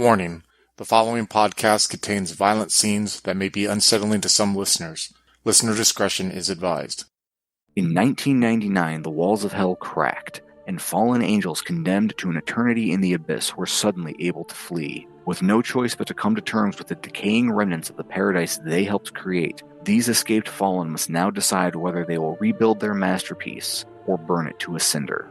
Warning: the following podcast contains violent scenes that may be unsettling to some listeners. Listener discretion is advised. In 1999, the walls of hell cracked, and fallen angels condemned to an eternity in the abyss were suddenly able to flee. With no choice but to come to terms with the decaying remnants of the paradise they helped create, these escaped fallen must now decide whether they will rebuild their masterpiece or burn it to a cinder.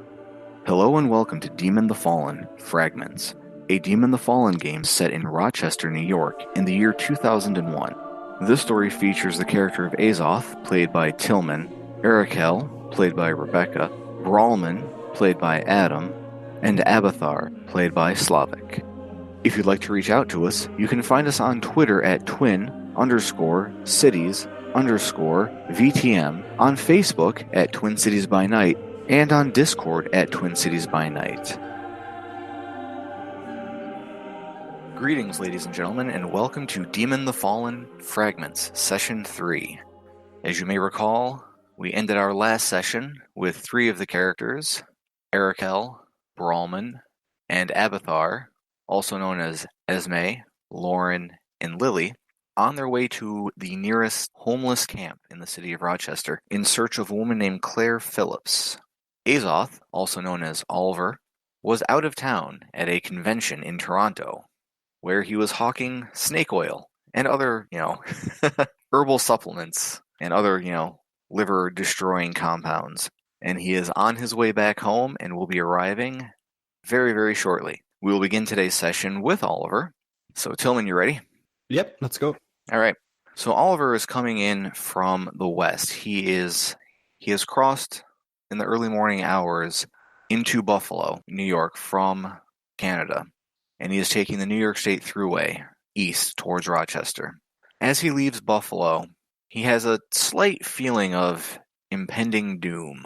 Hello and welcome to Demon the Fallen, Fragments, a Demon the Fallen game set in Rochester, New York, in the year 2001. This story features the character of Azoth, played by Tillman, Arakel, played by Rebecca, Brawlman, played by Adam, and Abathar, played by Slavic. If you'd like to reach out to us, you can find us on Twitter at twin_cities_VTM, on Facebook at Twin Cities by Night, and on Discord at Twin Cities by Night. Greetings, ladies and gentlemen, and welcome to Demon the Fallen Fragments, Session 3. As you may recall, we ended our last session with 3 of the characters, Arakel, Brawlman, and Abathar, also known as Esme, Lauren, and Lily, on their way to the nearest homeless camp in the city of Rochester in search of a woman named Claire Phillips. Azoth, also known as Oliver, was out of town at a convention in Toronto, where he was hawking snake oil and other, herbal supplements and other, liver-destroying compounds. And he is on his way back home and will be arriving very, very shortly. We will begin today's session with Oliver. So, Tillman, you ready? Yep, let's go. All right. So, Oliver is coming in from the west. He has crossed in the early morning hours into Buffalo, New York, from Canada. And he is taking the New York State Thruway east towards Rochester. As he leaves Buffalo, he has a slight feeling of impending doom,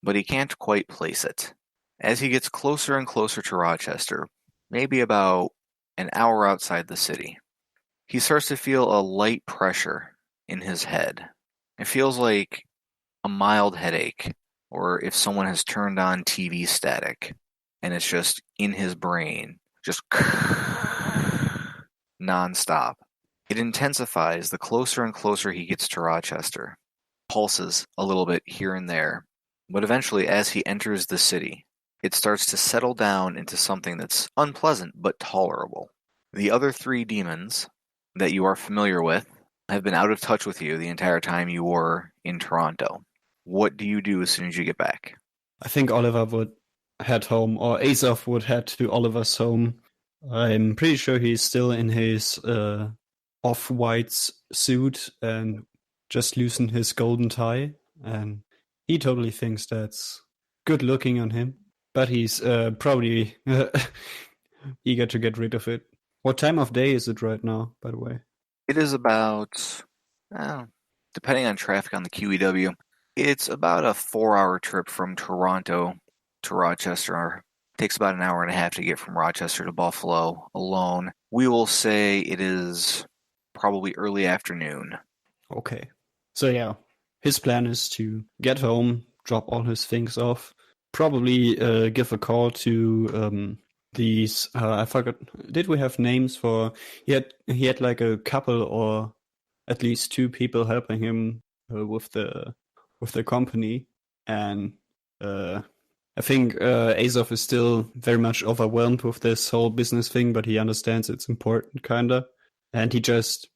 but he can't quite place it. As he gets closer and closer to Rochester, maybe about an hour outside the city, he starts to feel a light pressure in his head. It feels like a mild headache, or if someone has turned on TV static, and it's just in his brain, just non-stop. It intensifies the closer and closer he gets to Rochester, pulses a little bit here and there, but eventually as he enters the city, it starts to settle down into something that's unpleasant but tolerable. The other 3 demons that you are familiar with have been out of touch with you the entire time you were in Toronto. What do you do as soon as you get back? I think Oliver would head home, or Azoth would head to Oliver's home. I'm pretty sure he's still in his off-white suit and just loosened his golden tie, and he totally thinks that's good looking on him, but he's probably eager to get rid of it. What time of day is it right now, by the way? It is about, depending on traffic on the QEW, it's about a 4-hour trip from Toronto to Rochester. It takes about an hour and a half to get from Rochester to Buffalo alone. We will say it is probably early afternoon. Okay. So yeah, his plan is to get home, drop all his things off, probably give a call to these, I forgot, did we have names for, he had like a couple or at least 2 people helping him with the company, and I think Azoth is still very much overwhelmed with this whole business thing, but he understands it's important, kinda, and he just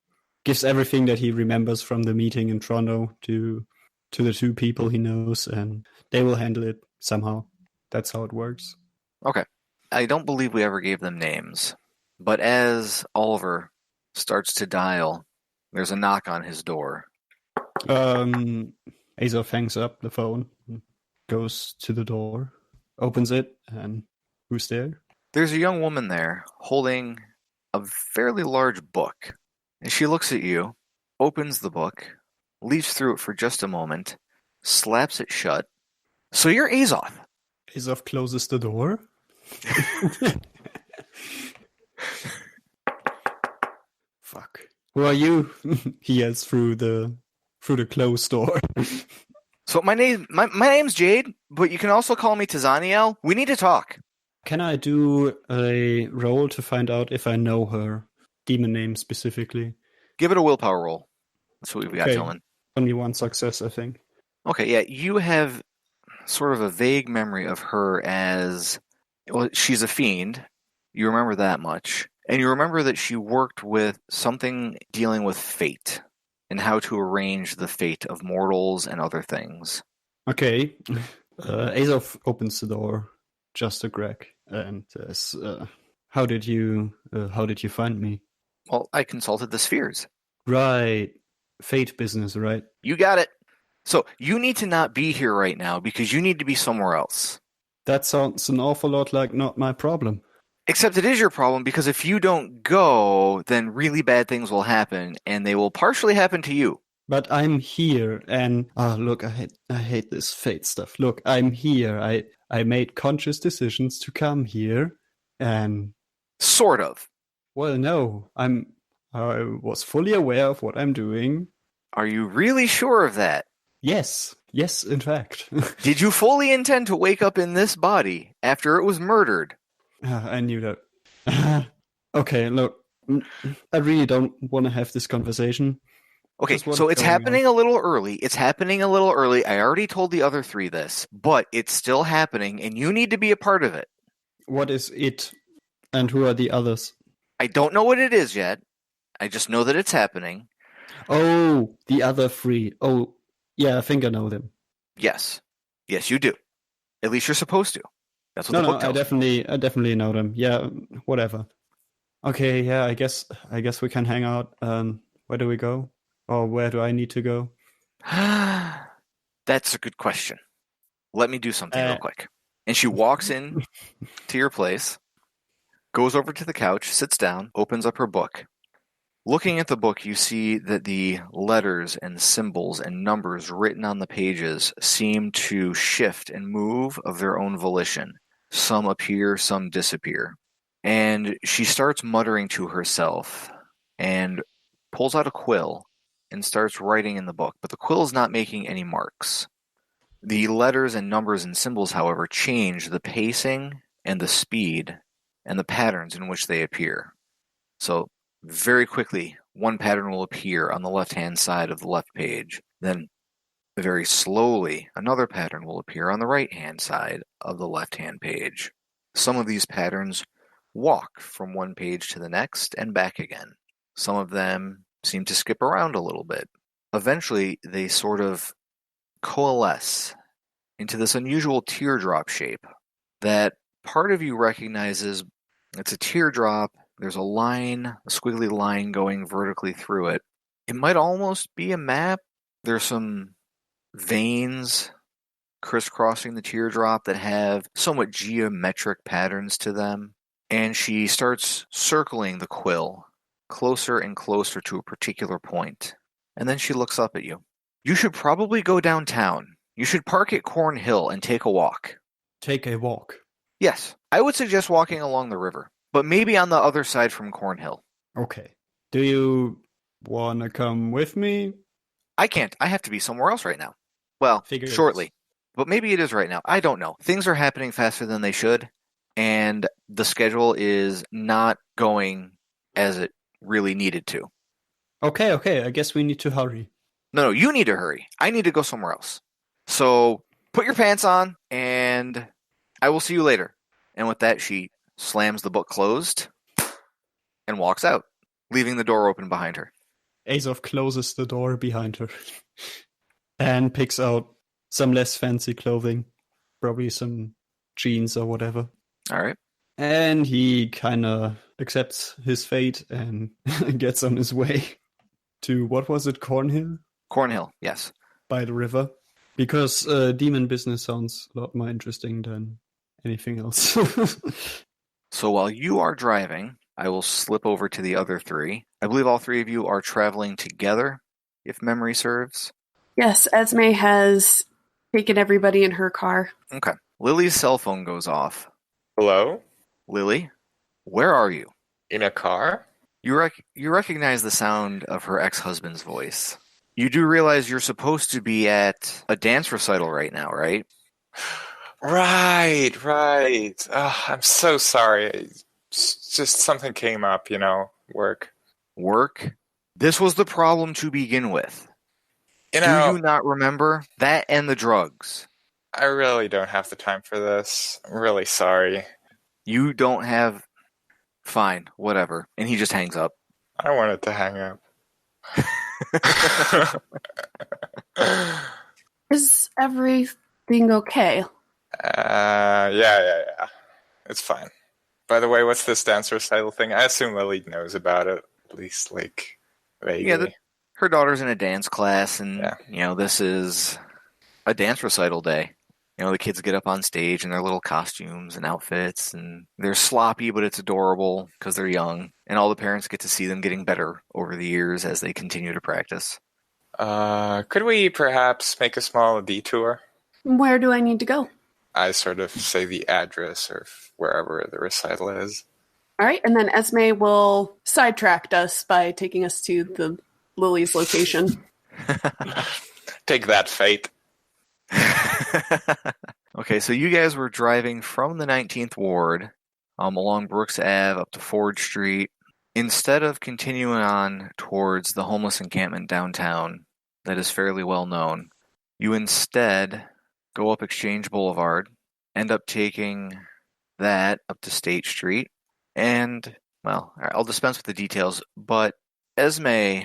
gives everything that he remembers from the meeting in Toronto to the 2 people he knows, and they will handle it somehow. That's how it works. Okay. I don't believe we ever gave them names, but as Oliver starts to dial, there's a knock on his door. Azoth hangs up the phone, goes to the door, opens it, and who's there? There's a young woman there holding a fairly large book, and she looks at you, opens the book, leaves through it for just a moment, slaps it shut. So you're Azoth. Azoth closes the door. Fuck. Who are you? He yells through the closed door. So my name's Jade, but you can also call me Tazaniel. We need to talk. Can I do a roll to find out if I know her demon name specifically? Give it a willpower roll. That's what we've got, Okay. gentlemen. Only one success, I think. Okay, yeah, you have sort of a vague memory of her as, well, she's a fiend. You remember that much. And you remember that she worked with something dealing with fate and how to arrange the fate of mortals and other things. Okay. Azoth opens the door just to Greg and says, how did you find me? Well, I consulted the spheres. Right. Fate business, right? You got it. So you need to not be here right now because you need to be somewhere else. That sounds an awful lot like not my problem. Except it is your problem because if you don't go, then really bad things will happen, and they will partially happen to you. But I'm here, and look, I hate this fate stuff. Look, I'm here. I made conscious decisions to come here, and Sort of. well, no, I was fully aware of what I'm doing. Are you really sure of that? Yes, in fact. Did you fully intend to wake up in this body after it was murdered? I knew that. Okay, look, I really don't want to have this conversation. Okay, Just what's so it's going happening a little early. It's happening a little early. I already told the other three this, but it's still happening, and you need to be a part of it. What is it, and who are the others? I don't know what it is yet. I just know that it's happening. Oh, the other three. Oh, yeah, I think I know them. Yes. Yes, you do. At least you're supposed to. That's what the book I tells me. definitely know them. Yeah, whatever. Okay, yeah, I guess we can hang out. Where do we go? Or where do I need to go? That's a good question. Let me do something real quick. And she walks in to your place, goes over to the couch, sits down, opens up her book. Looking at the book, you see that the letters and symbols and numbers written on the pages seem to shift and move of their own volition. Some appear, some disappear. And she starts muttering to herself and pulls out a quill and starts writing in the book, but the quill is not making any marks. The letters and numbers and symbols, however, change the pacing and the speed and the patterns in which they appear. So very quickly, one pattern will appear on the left-hand side of the left page. Then very slowly, another pattern will appear on the right-hand side of the left-hand page. Some of these patterns walk from one page to the next and back again. Some of them seem to skip around a little bit. Eventually, they sort of coalesce into this unusual teardrop shape that part of you recognizes it's a teardrop. There's a line, a squiggly line going vertically through it. It might almost be a map. There's some veins crisscrossing the teardrop that have somewhat geometric patterns to them. And she starts circling the quill closer and closer to a particular point. And then she looks up at you. You should probably go downtown. You should park at Corn Hill and take a walk. Take a walk. Yes, I would suggest walking along the river, but maybe on the other side from Corn Hill. Okay. Do you want to come with me? I can't. I have to be somewhere else right now. Well, Figures. shortly. But maybe it is right now. I don't know. Things are happening faster than they should, and the schedule is not going as it really needed to. Okay. I guess we need to hurry. No, you need to hurry. I need to go somewhere else. So put your pants on, and I will see you later. And with that, she slams the book closed and walks out, leaving the door open behind her. Azoth closes the door behind her and picks out some less fancy clothing, probably some jeans or whatever. All right. And he kind of accepts his fate and gets on his way to, what was it, Cornhill? Cornhill, yes. By the river. Because demon business sounds a lot more interesting than anything else. So while you are driving, I will slip over to the other three. I believe all three of you are traveling together, if memory serves. Yes, Esme has taken everybody in her car. Okay. Lily's cell phone goes off. Hello? Lily, where are you? In a car? You recognize the sound of her ex-husband's voice. You do realize you're supposed to be at a dance recital right now, right? Right. Oh, I'm so sorry. Just something came up, work. Work? This was the problem to begin with. You Do know, you not remember? That and the drugs. I really don't have the time for this. I'm really sorry. You don't have... Fine, whatever. And he just hangs up. I wanted to hang up. Is everything okay? Yeah. It's fine. By the way, what's this dance recital thing? I assume Lily knows about it, at least, vaguely. Yeah, her daughter's in a dance class, and, this is a dance recital day. The kids get up on stage in their little costumes and outfits, and they're sloppy, but it's adorable because they're young, and all the parents get to see them getting better over the years as they continue to practice. Could we perhaps make a small detour? Where do I need to go? I sort of say the address or wherever the recital is. All right, and then Esme will sidetrack us by taking us to the Lily's location. Take that, fate. Okay, so you guys were driving from the 19th Ward along Brooks Ave up to Ford Street. Instead of continuing on towards the homeless encampment downtown that is fairly well known, you instead go up Exchange Boulevard, end up taking that up to State Street, and, well, I'll dispense with the details, but Esme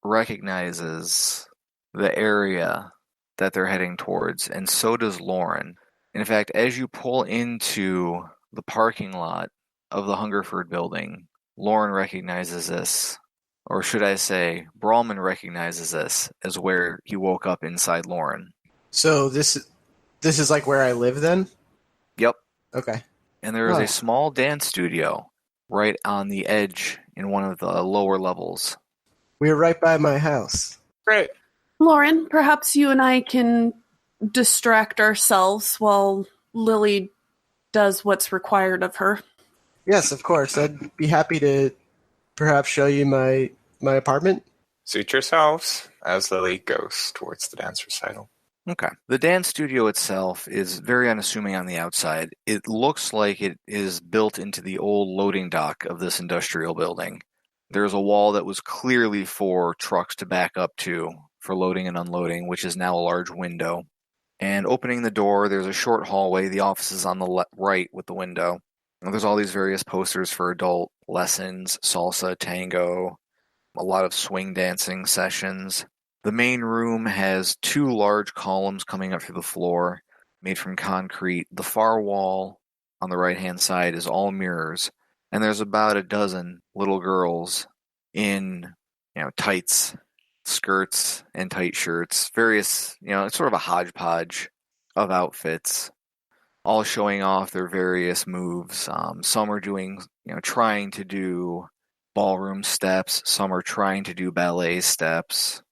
recognizes the area that they're heading towards, and so does Lauren. In fact, as you pull into the parking lot of the Hungerford building, Lauren recognizes this, or should I say, Brawlman recognizes this as where he woke up inside Lauren. So this is like where I live then? Yep. Okay. And there is a small dance studio right on the edge in one of the lower levels. We're right by my house. Great. Lauren, perhaps you and I can distract ourselves while Lily does what's required of her. Yes, of course. I'd be happy to perhaps show you my apartment. Suit yourselves as Lily goes towards the dance recital. Okay. The dance studio itself is very unassuming on the outside. It looks like it is built into the old loading dock of this industrial building. There's a wall that was clearly for trucks to back up to for loading and unloading, which is now a large window. And opening the door, there's a short hallway. The office is on the right with the window. And there's all these various posters for adult lessons, salsa, tango, a lot of swing dancing sessions. The main room has two large columns coming up through the floor, made from concrete. The far wall on the right-hand side is all mirrors, and there's about a dozen little girls in, tights, skirts, and tight shirts. Various, it's sort of a hodgepodge of outfits, all showing off their various moves. Some are doing, trying to do ballroom steps. Some are trying to do ballet steps.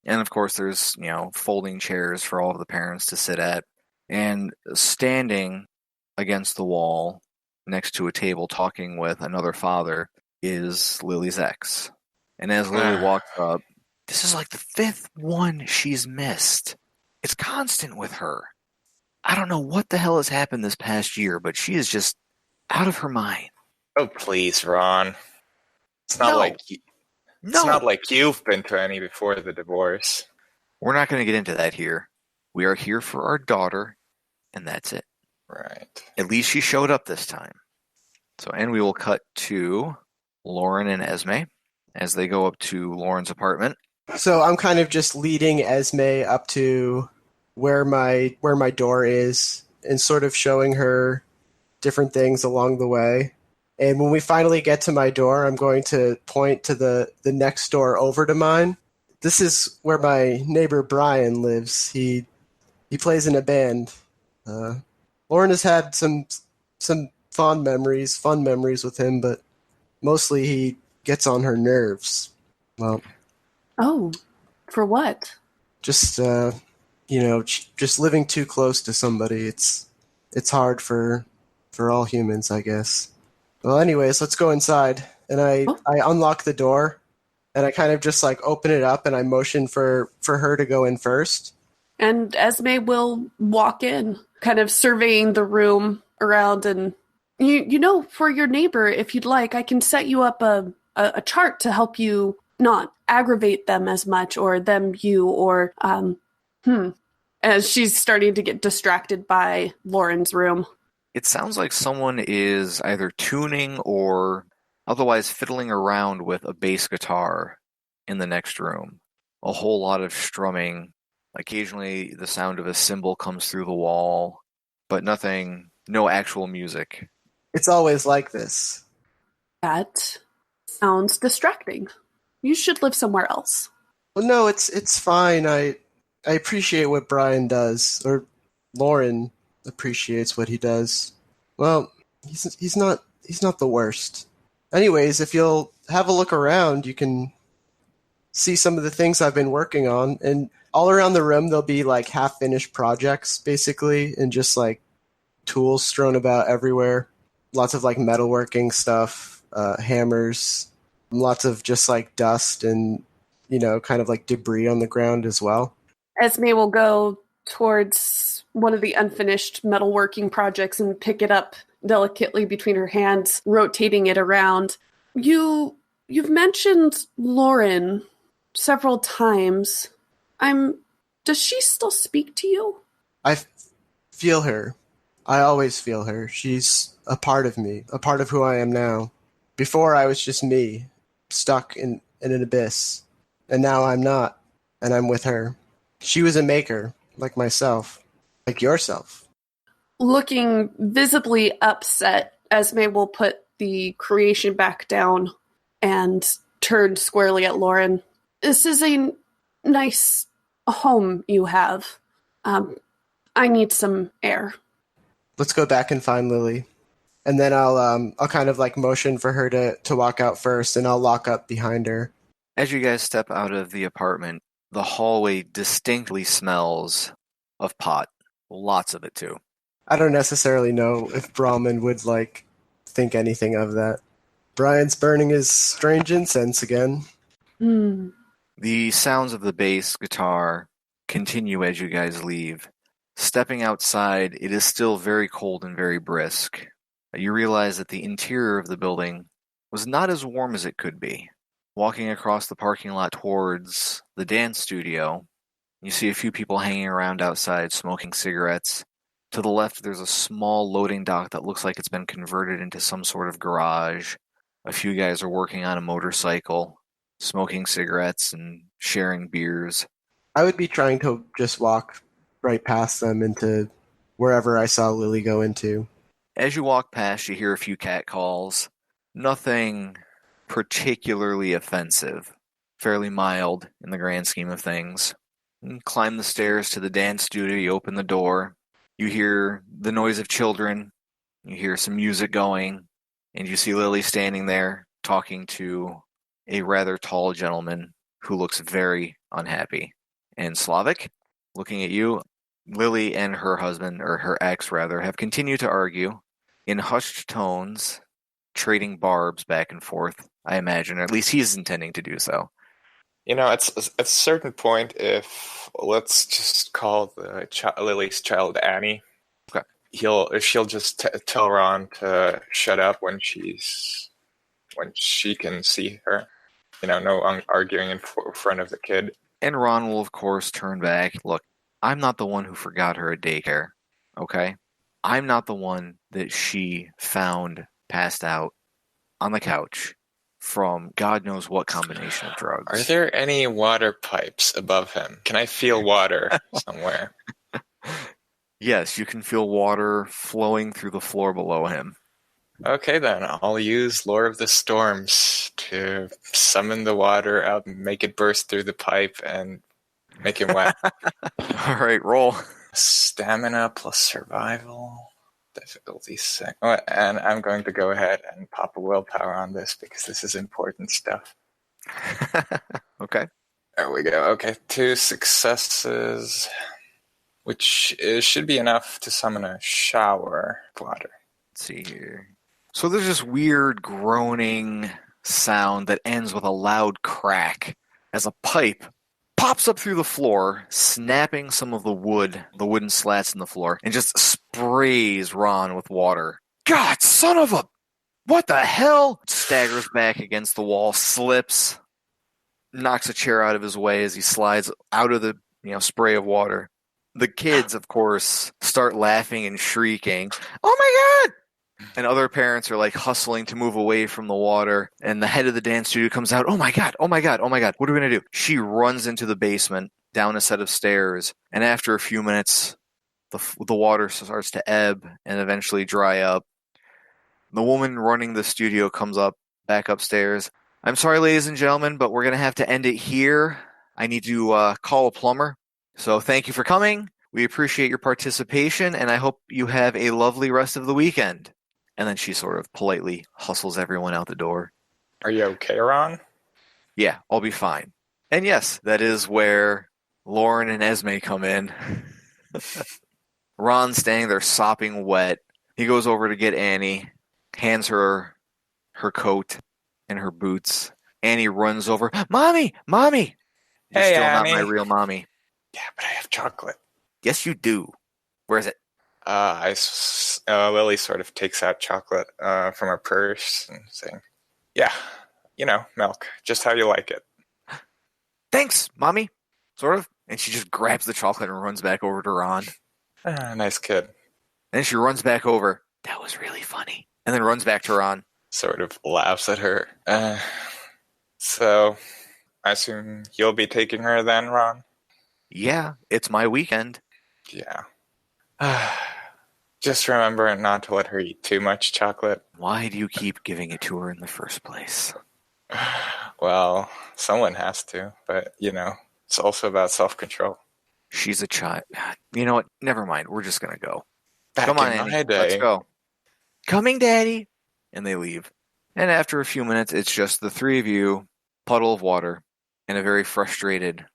And of course, there's, folding chairs for all of the parents to sit at. And standing against the wall next to a table talking with another father is Lily's ex. And as Lily walks up, this is like the fifth one she's missed. It's constant with her. I don't know what the hell has happened this past year, but she is just out of her mind. Oh, please, Ron. It's not like you've been to any before the divorce. We're not going to get into that here. We are here for our daughter, and that's it. Right. At least she showed up this time. And we will cut to Lauren and Esme as they go up to Lauren's apartment. So I'm kind of just leading Esme up to where my door is and sort of showing her different things along the way. And when we finally get to my door, I'm going to point to the next door over to mine. This is where my neighbor Brian lives. He plays in a band. Lauren has had some fun memories with him, but mostly he gets on her nerves. Well, Oh, for what? just just living too close to somebody. It's hard for all humans, I guess. Well, anyways, let's go inside. And I unlock the door, and I kind of just open it up, and I motion for her to go in first. And Esme will walk in. kind of surveying the room around. And you know, for your neighbor, if you'd like, I can set you up a chart to help you not aggravate them as much, or them you, or as she's starting to get distracted by Lauren's room. It sounds like someone is either tuning or otherwise fiddling around with a bass guitar in the next room. A whole lot of strumming. Occasionally the sound of a cymbal comes through the wall, but no actual music. It's always like this. That sounds distracting. You should live somewhere else. Well, no, it's fine. I appreciate what Brian does, or Lauren appreciates what he does. Well, he's not the worst. Anyways, if you'll have a look around, you can see some of the things I've been working on, and all around the room there'll be like half-finished projects, basically, and just like tools strewn about everywhere. Lots of like metalworking stuff, hammers, lots of just like dust and, kind of like debris on the ground as well. Esme will go towards one of the unfinished metalworking projects and pick it up delicately between her hands, rotating it around. You've mentioned Lauren several times. Does she still speak to you? I feel her. I always feel her. She's a part of me, a part of who I am now. Before I was just me, stuck in an abyss. And now I'm not, and I'm with her. She was a maker, like myself, like yourself. Looking visibly upset, Esme will put the creation back down and turn squarely at Lauren. This is a nice home you have. I need some air. Let's go back and find Lily. And then I'll kind of like motion for her to walk out first, and I'll lock up behind her. As you guys step out of the apartment, the hallway distinctly smells of pot. Lots of it, too. I don't necessarily know if Brahmin would, think anything of that. Brian's burning his strange incense again. The sounds of the bass guitar continue as you guys leave. Stepping outside, it is still very cold and very brisk. You realize that the interior of the building was not as warm as it could be. Walking across the parking lot towards the dance studio, you see a few people hanging around outside smoking cigarettes. To the left, there's a small loading dock that looks like it's been converted into some sort of garage. A few guys are working on a motorcycle, smoking cigarettes and sharing beers. I would be trying to just walk right past them into wherever I saw Lily go into. As you walk past, you hear a few catcalls. Nothing particularly offensive. Fairly mild in the grand scheme of things. You climb the stairs to the dance studio, you open the door. You hear the noise of children. You hear some music going. And you see Lily standing there talking to a rather tall gentleman who looks very unhappy. And Slavic, looking at you, Lily and her husband, or her ex rather, have continued to argue in hushed tones, trading barbs back and forth, I imagine, or at least he's intending to do so. At a certain point, if let's just call Lily's child Annie, okay, she'll just tell Ron to shut up when she can see her. No arguing in front of the kid. And Ron will, of course, turn back. Look, I'm not the one who forgot her at daycare, okay? I'm not the one that she found passed out on the couch from God knows what combination of drugs. Are there any water pipes above him? Can I feel water somewhere? Yes, you can feel water flowing through the floor below him. Okay, then. I'll use Lore of the Storms to summon the water out and make it burst through the pipe and make him wet. All right, roll. Stamina plus survival. Difficulty 6. Oh, and I'm going to go ahead and pop a willpower on this because this is important stuff. Okay. There we go. Okay, 2 successes, which should be enough to summon a shower of water. Let's see here. So there's this weird groaning sound that ends with a loud crack as a pipe pops up through the floor, snapping some of the wooden slats in the floor, and just sprays Ron with water. God, son of a... What the hell? Staggers back against the wall, slips, knocks a chair out of his way as he slides out of the spray of water. The kids, of course, start laughing and shrieking, "Oh my God!" And other parents are like hustling to move away from the water. And the head of the dance studio comes out, "Oh my God, oh my God, oh my God, what are we going to do?" She runs into the basement, down a set of stairs. And after a few minutes, the water starts to ebb and eventually dry up. The woman running the studio comes back upstairs. "I'm sorry, ladies and gentlemen, but we're going to have to end it here. I need to call a plumber. So thank you for coming. We appreciate your participation, and I hope you have a lovely rest of the weekend." And then she sort of politely hustles everyone out the door. Are you okay, Ron? Yeah, I'll be fine. And yes, that is where Lauren and Esme come in. Ron's standing there sopping wet. He goes over to get Annie, hands her coat and her boots. Annie runs over. "Mommy! Mommy!" "You're Hey, still Annie." not my real mommy." Yeah, but I have chocolate. "Yes, you do. Where is it?" Lily sort of takes out chocolate from her purse and saying, "Yeah, milk, just how you like it." "Thanks, Mommy." Sort of. And she just grabs the chocolate and runs back over to Ron. Nice kid. Then she runs back over. "That was really funny." And then runs back to Ron. Sort of laughs at her. So, I assume you'll be taking her then, Ron? "Yeah, it's my weekend." Yeah. Just remember not to let her eat too much chocolate. Why do you keep giving it to her in the first place? Well, someone has to, but, it's also about self-control. She's a child. You know what? Never mind. We're just going to go. Back Come on, in Annie. my day, Let's go. "Coming, Daddy." And they leave. And after a few minutes, it's just the three of you, puddle of water, and a very frustrated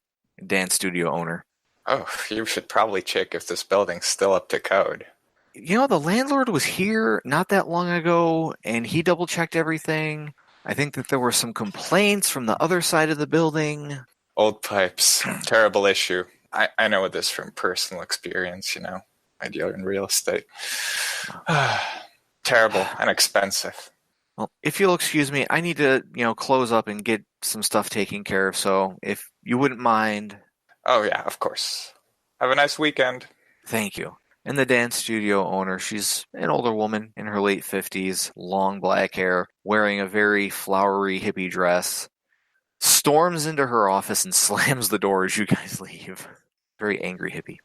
dance studio owner. Oh, you should probably check if this building's still up to code. The landlord was here not that long ago, and he double-checked everything. I think that there were some complaints from the other side of the building. Old pipes. Terrible issue. I know this from personal experience, I deal in real estate. Terrible and expensive. Well, if you'll excuse me, I need to, close up and get some stuff taken care of, so if you wouldn't mind... Oh, yeah, of course. Have a nice weekend. Thank you. And the dance studio owner, she's an older woman in her late 50s, long black hair, wearing a very flowery hippie dress, storms into her office and slams the door as you guys leave. Very angry hippie.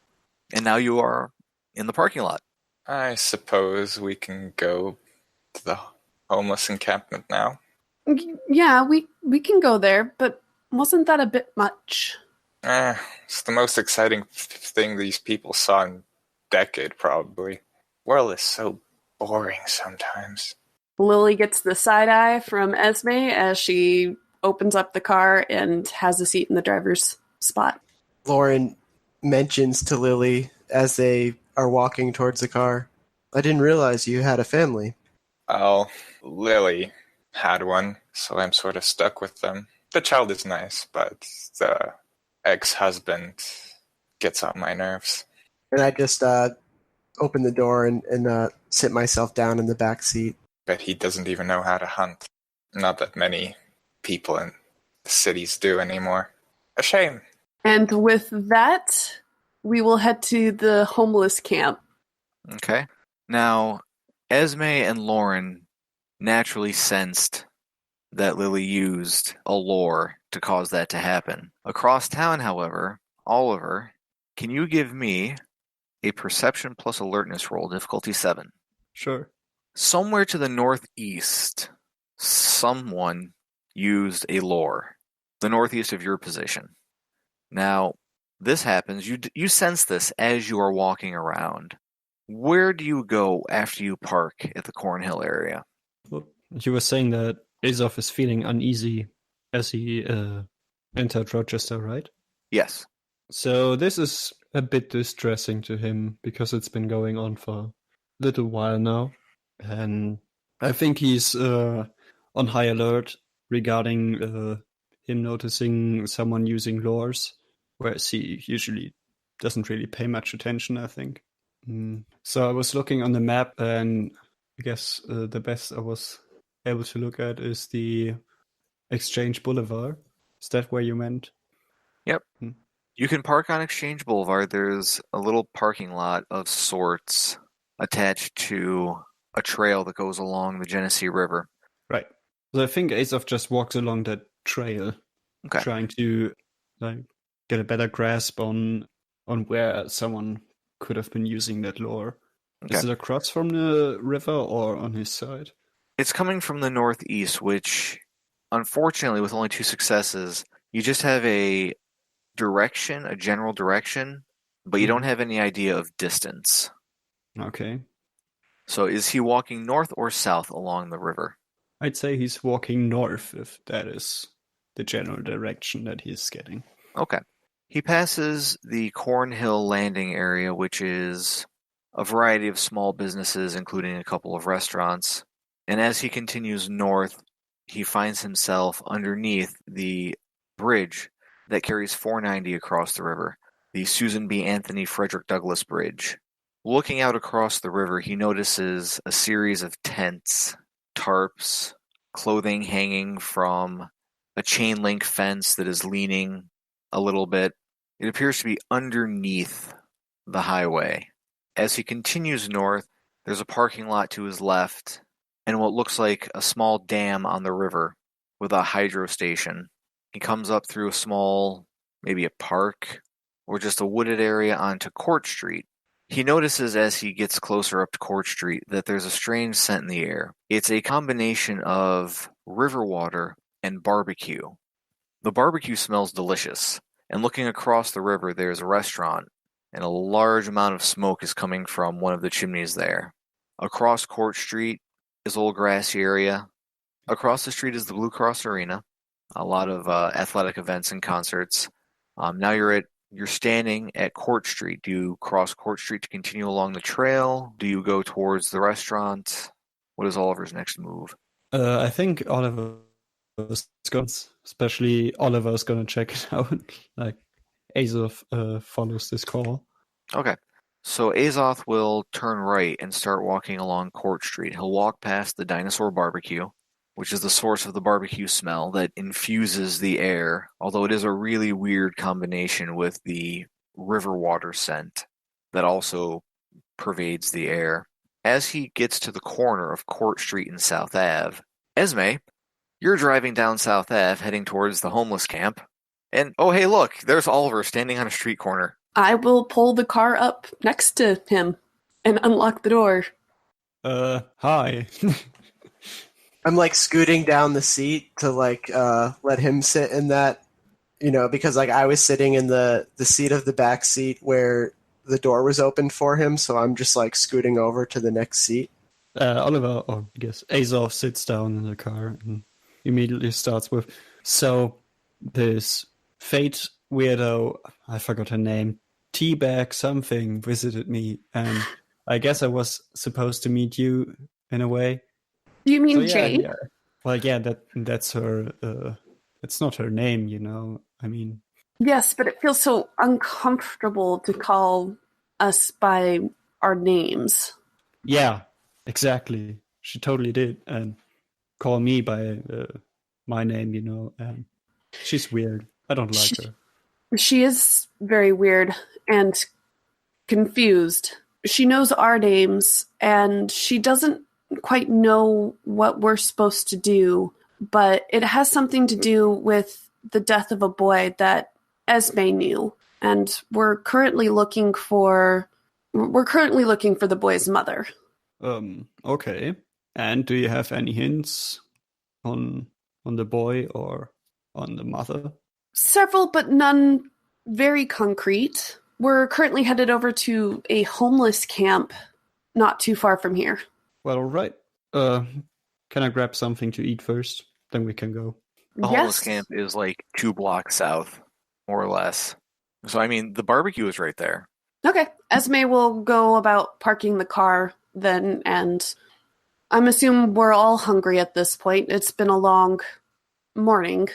And now you are in the parking lot. I suppose we can go to the homeless encampment now. Yeah, we can go there, but wasn't that a bit much? It's the most exciting thing these people saw in a decade, probably. World is so boring sometimes. Lily gets the side eye from Esme as she opens up the car and has a seat in the driver's spot. Lauren mentions to Lily as they are walking towards the car, "I didn't realize you had a family." Well, Lily had one, so I'm sort of stuck with them. The child is nice, but the ex-husband gets on my nerves. And I just open the door and sit myself down in the back seat. But he doesn't even know how to hunt. Not that many people in the cities do anymore. A shame. And with that, we will head to the homeless camp. Okay. Now, Esme and Lauren naturally sensed that Lily used a lore to cause that to happen. Across town, however, Oliver, can you give me a perception plus alertness roll, difficulty 7? Sure. Somewhere to the northeast, someone used a lore. The northeast of your position. Now, this happens. You sense this as you are walking around. Where do you go after you park at the Cornhill area? Well, you were saying that Azoth is feeling uneasy as he entered Rochester, right? Yes. So this is a bit distressing to him because it's been going on for a little while now. And I think he's on high alert regarding him noticing someone using lores. whereas he usually doesn't really pay much attention, I think. So I was looking on the map, and I guess the best I was able to look at is the Exchange Boulevard. Is that where you meant? Yep. Hmm. You can park on Exchange Boulevard. There's a little parking lot of sorts attached to a trail that goes along the Genesee River. Right. So I think Azoth just walks along that trail, Okay. trying to get a better grasp on where someone could have been using that lore. Okay. Is it across from the river or on his side? It's coming from the northeast, which, unfortunately, with only 2 successes, you just have a direction, a general direction, but you don't have any idea of distance. Okay. So is he walking north or south along the river? I'd say he's walking north, if that is the general direction that he's getting. Okay. He passes the Cornhill Landing area, which is a variety of small businesses, including a couple of restaurants. And as he continues north, he finds himself underneath the bridge that carries 490 across the river, the Susan B. Anthony Frederick Douglass Bridge. Looking out across the river, he notices a series of tents, tarps, clothing hanging from a chain link fence that is leaning a little bit. It appears to be underneath the highway. As he continues north, there's a parking lot to his left and what looks like a small dam on the river with a hydro station. He comes up through a small, maybe a park or just a wooded area onto Court Street. He notices as he gets closer up to Court Street that there's a strange scent in the air. It's a combination of river water and barbecue. The barbecue smells delicious, and looking across the river there's a restaurant, and a large amount of smoke is coming from one of the chimneys there. Across Court Street is a little grassy area. Across the street is the Blue Cross Arena, a lot of athletic events and concerts. Now you're standing at Court Street. Do you cross Court Street to continue along the trail? Do you go towards the restaurant? What is Oliver's next move? I think Oliver's going, especially Oliver's going to check it out. Like, Azoth follows this call. Okay. So Azoth will turn right and start walking along Court Street. He'll walk past the Dinosaur Barbecue, which is the source of the barbecue smell that infuses the air, although it is a really weird combination with the river water scent that also pervades the air. As he gets to the corner of Court Street and South Ave, Esme, you're driving down South Ave heading towards the homeless camp, and oh hey look, there's Oliver standing on a street corner. I will pull the car up next to him and unlock the door. Hi. I'm like scooting down the seat to let him sit in that, because like I was sitting in the seat of the back seat where the door was opened for him, so I'm just like scooting over to the next seat. Oliver, or I guess Azoth, sits down in the car and immediately starts with, so this Fate weirdo, I forgot her name, Teabag something, visited me, and I guess I was supposed to meet you in a way. Do you mean So, Jade? Yeah. Well, yeah, that's her. It's not her name, I mean. Yes, but it feels so uncomfortable to call us by our names. Yeah, exactly. She totally did, and call me by my name, and she's weird. I don't like her. She is very weird and confused. She knows our names, and she doesn't quite know what we're supposed to do, but it has something to do with the death of a boy that Esme knew, and we're currently looking for the boy's mother. Okay. And do you have any hints on the boy or on the mother? Several, but none very concrete. We're currently headed over to a homeless camp not too far from here. Well, all right. Can I grab something to eat first? Then we can go. The homeless camp is like 2 blocks south, more or less. So, I mean, the barbecue is right there. Okay. Esme will go about parking the car then, and I'm assuming we're all hungry at this point. It's been a long morning.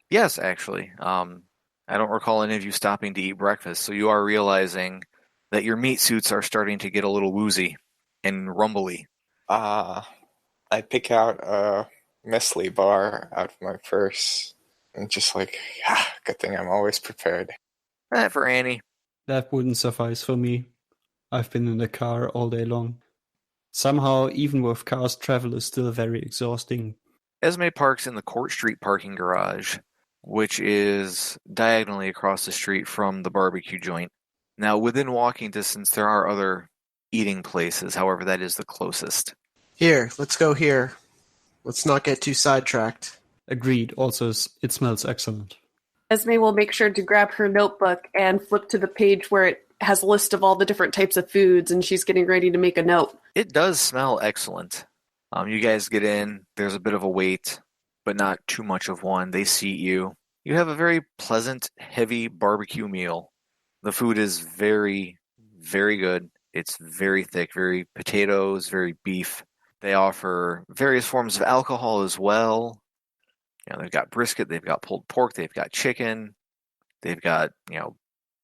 Yes, actually. I I don't recall any of you stopping to eat breakfast, so you are realizing that your meat suits are starting to get a little woozy and rumbly. I pick out a Nestle bar out of my purse and just like, good thing I'm always prepared. For Annie. That wouldn't suffice for me. I've been in the car all day long. Somehow, even with cars, travel is still very exhausting. Esme parks in the Court Street parking garage, which is diagonally across the street from the barbecue joint. Now, within walking distance, there are other eating places. However, that is the closest. Here, let's go here. Let's not get too sidetracked. Agreed. Also, it smells excellent. Esme will make sure to grab her notebook and flip to the page where it has a list of all the different types of foods, and she's getting ready to make a note. It does smell excellent. You guys get in. There's a bit of a wait, but not too much of one. They seat you. You have a very pleasant, heavy barbecue meal. The food is very, very good. It's very thick, very potatoes, very beef. They offer various forms of alcohol as well. They've got brisket, they've got pulled pork, they've got chicken, they've got,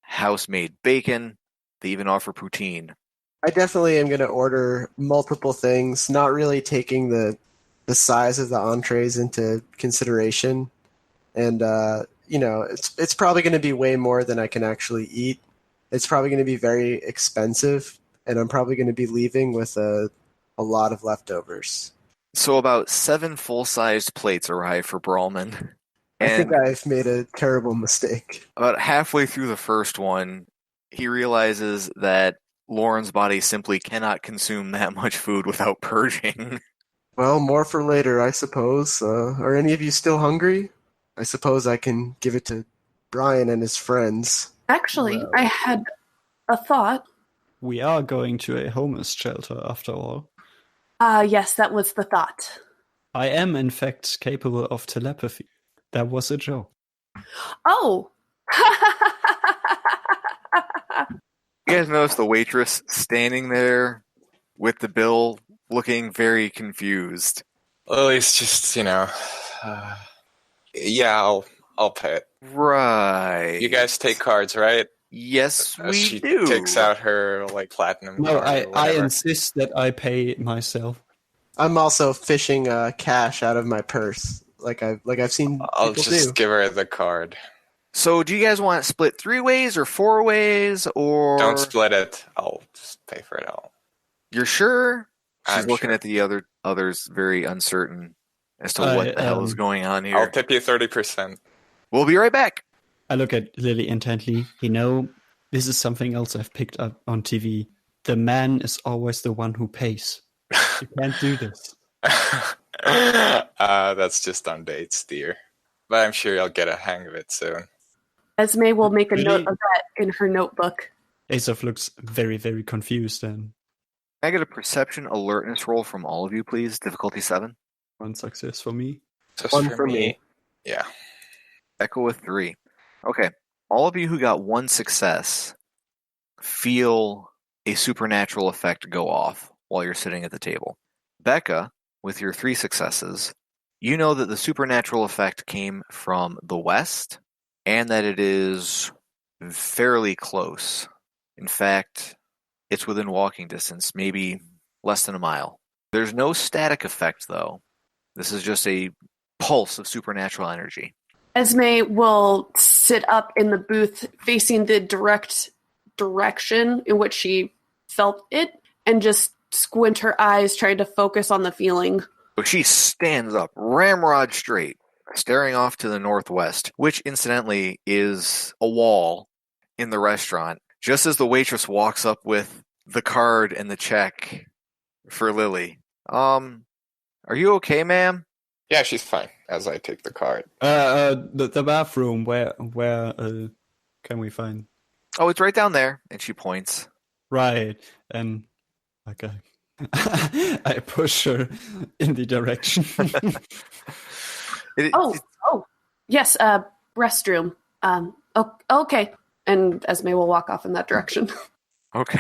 house-made bacon. They even offer poutine. I definitely am going to order multiple things, not really taking the size of the entrees into consideration. And, it's probably going to be way more than I can actually eat. It's probably going to be very expensive, and I'm probably going to be leaving with a lot of leftovers. So about 7 full-sized plates arrive for Brawlman. I think I've made a terrible mistake. About halfway through the first one, he realizes that Lauren's body simply cannot consume that much food without purging. Well, more for later, I suppose. Are any of you still hungry? I suppose I can give it to Brian and his friends. Actually, I had a thought. We are going to a homeless shelter, after all. Yes, that was the thought. I am, in fact, capable of telepathy. That was a joke. Oh! You guys notice the waitress standing there with the bill, looking very confused. Lily's just, yeah, I'll pay it. Right. You guys take cards, right? Yes, we she do. Takes out her platinum. No, card or I whatever. insist that I pay myself. I'm also fishing cash out of my purse, like I've seen I'll people just do. give her the card. So, do you guys want it split 3 ways or 4 ways, or Don't split it. I'll just pay for it all. You're sure? She's I'm looking sure. at the others, very uncertain as to what the hell is going on here. I'll tip you 30%. We'll be right back. I look at Lily intently. This is something else I've picked up on TV. The man is always the one who pays. You can't do this. That's just on dates, dear. But I'm sure you'll get a hang of it soon. Esme will make a Really? note of that in her notebook. Azoth looks very, very confused and Can I get a perception alertness roll from all of you, please? Difficulty 7. 1 success for me. Just One for me. Yeah. Echo with 3. Okay. All of you who got 1 success feel a supernatural effect go off while you're sitting at the table. Becca, with your 3 successes, you know that the supernatural effect came from the west and that it is fairly close. In fact, it's within walking distance, maybe less than a mile. There's no static effect, though. This is just a pulse of supernatural energy. Esme will sit up in the booth facing the direct direction in which she felt it and just squint her eyes trying to focus on the feeling. So she stands up, ramrod straight, staring off to the northwest, which incidentally is a wall in the restaurant, just as the waitress walks up with the card and the check for Lily. Are you okay, ma'am? Yeah, she's fine, as I take the card. The bathroom, where can we find? Oh, it's right down there. And she points. Right, and okay. I push her in the direction. Yes, restroom. Okay. And Esme will walk off in that direction. Okay.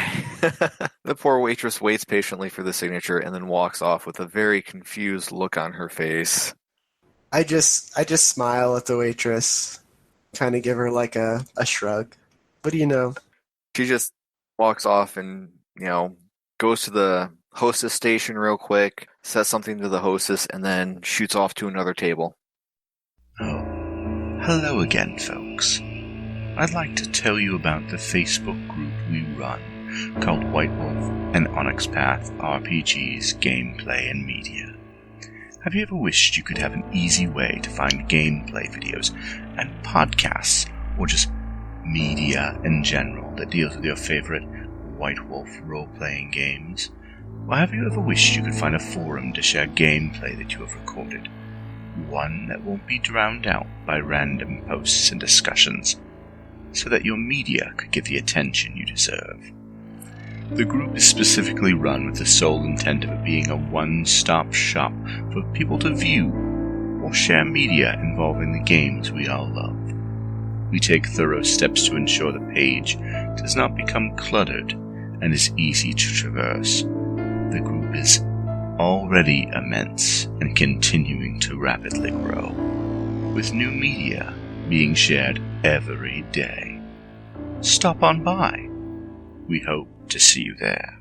The poor waitress waits patiently for the signature and then walks off with a very confused look on her face. I just smile at the waitress. kind of give her like a shrug. What do you know? She just walks off and, goes to the hostess station real quick, says something to the hostess, and then shoots off to another table. Oh, hello again, folks. I'd like to tell you about the Facebook group we run called White Wolf and Onyx Path RPGs, Gameplay and Media. Have you ever wished you could have an easy way to find gameplay videos and podcasts, or just media in general that deals with your favorite White Wolf role-playing games? Or have you ever wished you could find a forum to share gameplay that you have recorded? One that won't be drowned out by random posts and discussions, so that your media could get the attention you deserve. The group is specifically run with the sole intent of it being a one-stop shop for people to view or share media involving the games we all love. We take thorough steps to ensure the page does not become cluttered and is easy to traverse. The group is already immense and continuing to rapidly grow, with new media being shared every day. Stop on by. We hope to see you there.